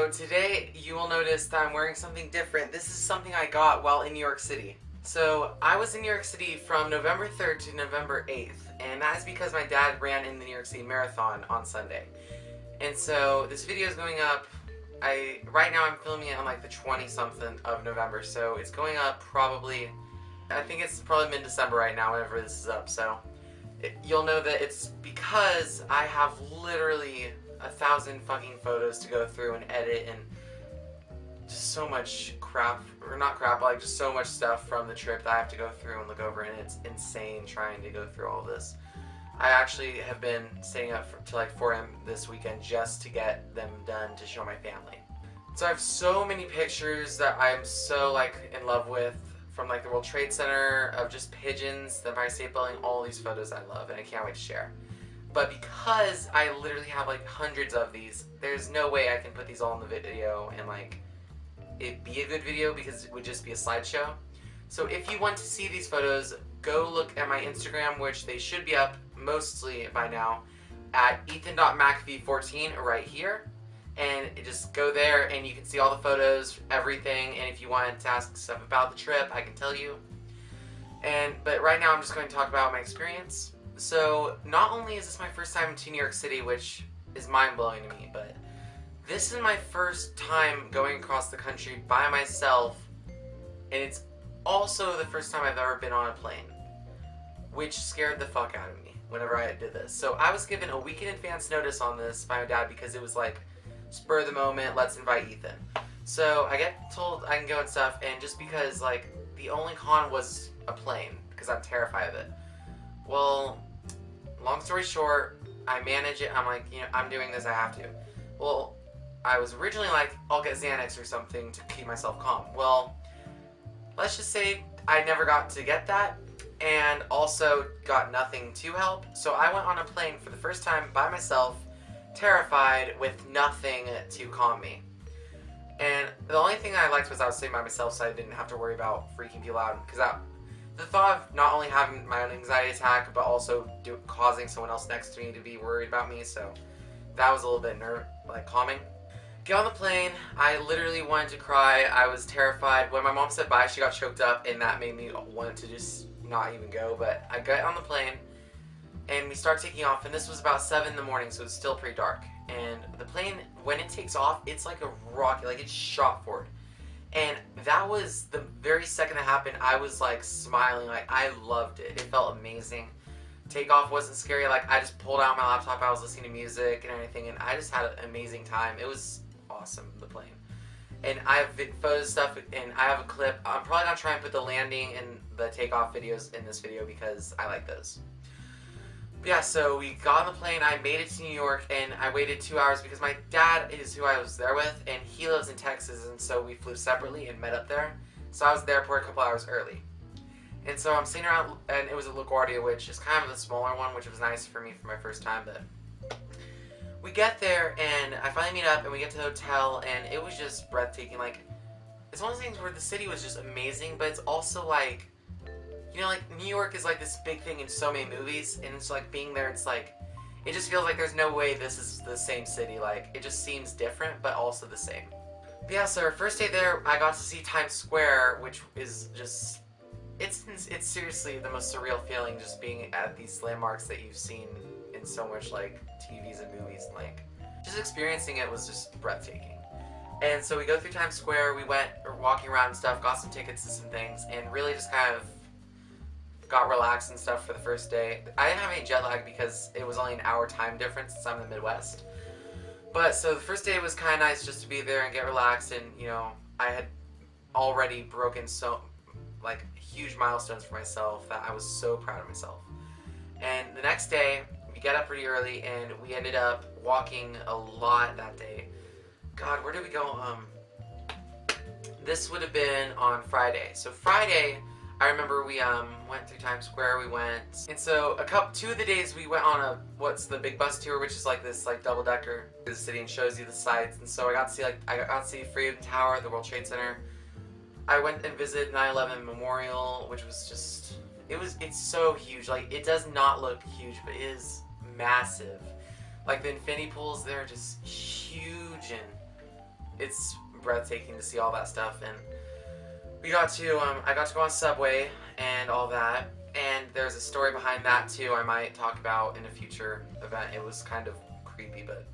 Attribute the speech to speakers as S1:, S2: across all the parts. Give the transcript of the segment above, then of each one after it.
S1: So today you will notice that I'm wearing something different. This is something I got while in New York City. So I was in New York City from November 3rd to November 8th, and that is because my dad ran in the New York City Marathon on Sunday. And so this video is going up, right now I'm filming it on like the 20-something of November, so it's going up probably, I think it's probably mid-December right now whenever this is up, so you'll know that it's because I have literally 1,000 fucking photos to go through and edit, and just so much crap, or not crap, like just so much stuff from the trip that I have to go through and look over, and it's insane trying to go through all this. I actually have been staying up till like 4 a.m. this weekend just to get them done to show my family. So I have so many pictures that I'm so like in love with, from like the World Trade Center, of just pigeons, the Empire State Building, all these photos I love and I can't wait to share. But because I literally have like hundreds of these, there's no way I can put these all in the video and like it be a good video, because it would just be a slideshow. So if you want to see these photos, go look at my Instagram, which they should be up mostly by now, at ethan.mcafee14 right here. And just go there and you can see all the photos, everything, and if you want to ask stuff about the trip, I can tell you. But right now I'm just going to talk about my experience. So not only is this my first time to New York City, which is mind-blowing to me, but this is my first time going across the country by myself, and it's also the first time I've ever been on a plane, which scared the fuck out of me whenever I did this. So I was given a week in advance notice on this by my dad, because it was like, spur of the moment, let's invite Ethan. So I get told I can go and stuff, and just because like the only con was a plane, because I'm terrified of it. Well, long story short, I manage it. I'm like, I'm doing this, I have to. Well, I was originally like, I'll get Xanax or something to keep myself calm. Well, let's just say I never got to get that, and also got nothing to help. So I went on a plane for the first time by myself, terrified, with nothing to calm me. And the only thing I liked was I was sitting by myself, so I didn't have to worry about freaking people out, because the thought of not only having my own anxiety attack, but also causing someone else next to me to be worried about me, so that was a little bit calming. Get on the plane, I literally wanted to cry. I was terrified. When my mom said bye, she got choked up, and that made me want to just not even go. But I got on the plane, and we start taking off, and this was about 7 in the morning, so it's still pretty dark. And the plane, when it takes off, it's like a rocket, like it's shot forward. And that was the very second that happened, I was like smiling, like I loved it. It felt amazing. Takeoff wasn't scary, like I just pulled out my laptop, I was listening to music and everything, and I just had an amazing time. It was awesome, the plane. And I have photo stuff, and I have a clip. I'm probably gonna try and put the landing and the takeoff videos in this video, because I like those. But yeah, so we got on the plane, I made it to New York, and I waited 2 hours because my dad is who I was there with, and he lives in Texas, and so we flew separately and met up there. So I was at the airport a couple hours early. And so I'm sitting around, and it was at LaGuardia, which is kind of the smaller one, which was nice for me for my first time. But we get there, and I finally meet up, and we get to the hotel, and it was just breathtaking. Like, it's one of those things where the city was just amazing, but it's also like, like New York is like this big thing in so many movies, and it's like being there, it's like, it just feels like there's no way this is the same city. Like, it just seems different, but also the same. But yeah, so our first day there, I got to see Times Square, which is just, it's seriously the most surreal feeling, just being at these landmarks that you've seen in so much like TVs and movies, and like just experiencing it was just breathtaking. And so we go through Times Square, we went walking around and stuff, got some tickets to some things, and really just kind of got relaxed and stuff for the first day. I didn't have any jet lag because it was only an hour time difference since I'm in the Midwest. But so the first day was kind of nice just to be there and get relaxed, and I had already broken so huge milestones for myself that I was so proud of myself. And the next day we get up pretty early, and we ended up walking a lot that day. God, where did we go? This would have been on Friday. So Friday, I remember we went through Times Square, and so 2 of the days we went on what's the big bus tour, which is like this double-decker to the city and shows you the sights. And so I got to see Freedom Tower, the World Trade Center. I went and visited 9/11 Memorial, which was just, it's so huge. Like, it does not look huge, but it is massive. Like, the infinity pools, they're just huge, and it's breathtaking to see all that stuff. And we got to, I got to go on subway and all that. And there's a story behind that too I might talk about in a future event. It was kind of creepy, but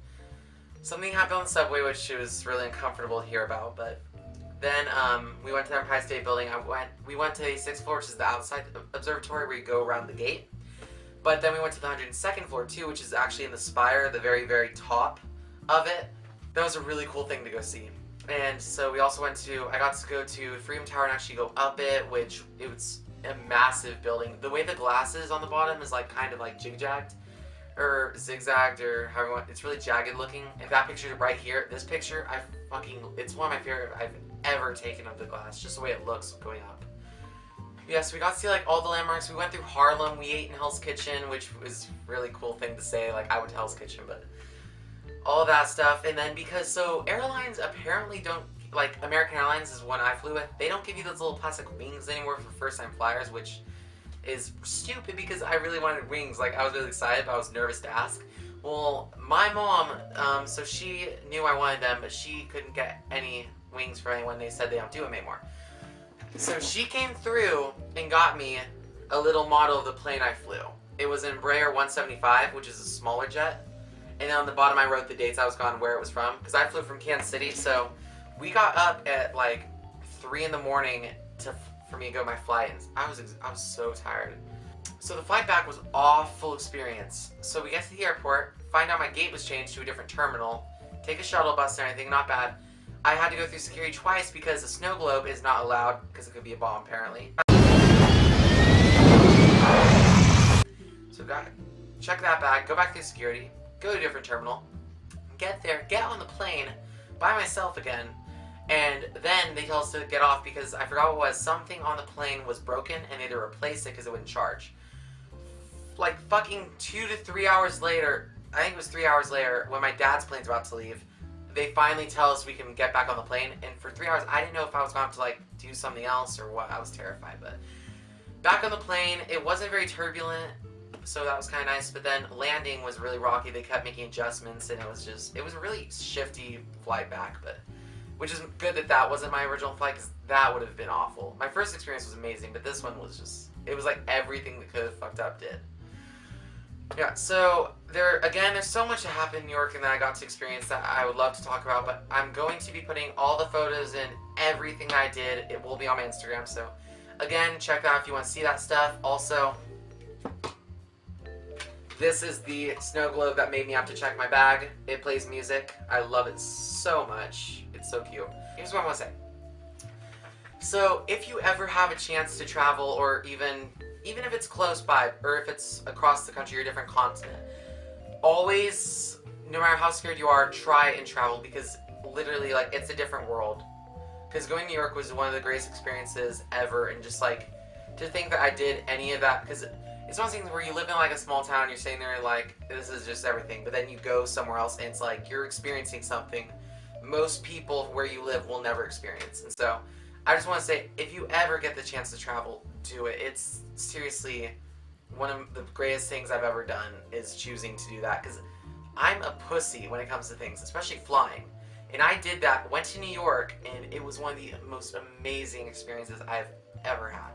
S1: something happened on the subway which it was really uncomfortable to hear about. But then we went to the Empire State Building. We went to the 6th floor, which is the outside observatory where you go around the gate. But then we went to the 102nd floor too, which is actually in the spire, the very, very top of it. That was a really cool thing to go see. And so we also went to, I got to go to Freedom Tower and actually go up it, which it was a massive building. The way the glass is on the bottom is like kind of like jig-jagged or zigzagged or however you want. It's really jagged looking. And that picture right here, this picture, it's one of my favorite I've ever taken of the glass, just the way it looks going up. Yeah, so we got to see like all the landmarks. We went through Harlem. We ate in Hell's Kitchen, which was a really cool thing to say. Like, I went to Hell's Kitchen, but all that stuff. And then so airlines apparently don't, like American Airlines is one I flew with, they don't give you those little plastic wings anymore for first-time flyers, which is stupid because I really wanted wings. Like, I was really excited, but I was nervous to ask. Well, my mom, so she knew I wanted them, but she couldn't get any wings for anyone. They said they don't do them anymore. So she came through and got me a little model of the plane I flew. It was an Embraer 175, which is a smaller jet. And on the bottom I wrote the dates I was gone, where it was from, because I flew from Kansas City. So we got up at like 3 in the morning for me to go my flight, and I was so tired. So the flight back was awful experience. So we get to the airport, find out my gate was changed to a different terminal, take a shuttle bus and everything, not bad. I had to go through security twice because the snow globe is not allowed because it could be a bomb apparently. So got check that bag, go back through security, go to a different terminal, get there, get on the plane by myself again, and then they tell us to get off because I forgot what it was. Something on the plane was broken and they had to replace it because it wouldn't charge. Like fucking 2 to 3 hours later, I think it was 3 hours later, when my dad's plane's about to leave, they finally tell us we can get back on the plane, and for 3 hours I didn't know if I was going to have to like do something else or what. I was terrified. But back on the plane, it wasn't very turbulent, so that was kind of nice. But then landing was really rocky. They kept making adjustments, and it was a really shifty flight back. But which is good that wasn't my original flight, because that would have been awful. My first experience was amazing, but this one was just, it was like everything that could have fucked up did. Yeah, so there's so much that happened in New York and that I got to experience that I would love to talk about, but I'm going to be putting all the photos and everything I did. It will be on my Instagram, so again, check that out if you want to see that stuff. Also, this is the snow globe that made me have to check my bag. It plays music. I love it so much. It's so cute. Here's what I want to say. So, if you ever have a chance to travel, or even if it's close by, or if it's across the country or a different continent, always, no matter how scared you are, try and travel, because literally, like, it's a different world. Because going to New York was one of the greatest experiences ever, and just, like, to think that I did any of that, because it's one of those things where you live in, like, a small town, you're sitting there, like, this is just everything, but then you go somewhere else, and it's like, you're experiencing something most people where you live will never experience. And so, I just want to say, if you ever get the chance to travel, do it. It's seriously one of the greatest things I've ever done, is choosing to do that, because I'm a pussy when it comes to things, especially flying. And I did that, went to New York, and it was one of the most amazing experiences I've ever had.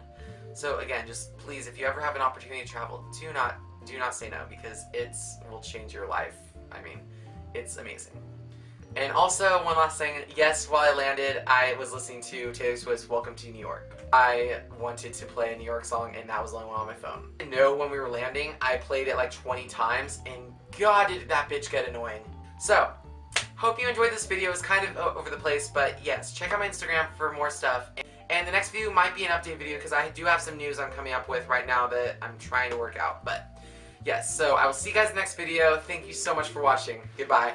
S1: So again, just please, if you ever have an opportunity to travel, do not say no, because it will change your life. I mean, it's amazing. And also, one last thing, yes, while I landed, I was listening to Taylor Swift's Welcome to New York. I wanted to play a New York song, and that was the only one on my phone. I know when we were landing, I played it like 20 times, and God, did that bitch get annoying. So, hope you enjoyed this video. It's kind of over the place, but yes, check out my Instagram for more stuff. And the next video might be an update video, because I do have some news I'm coming up with right now that I'm trying to work out. But yes, so I will see you guys in the next video. Thank you so much for watching. Goodbye.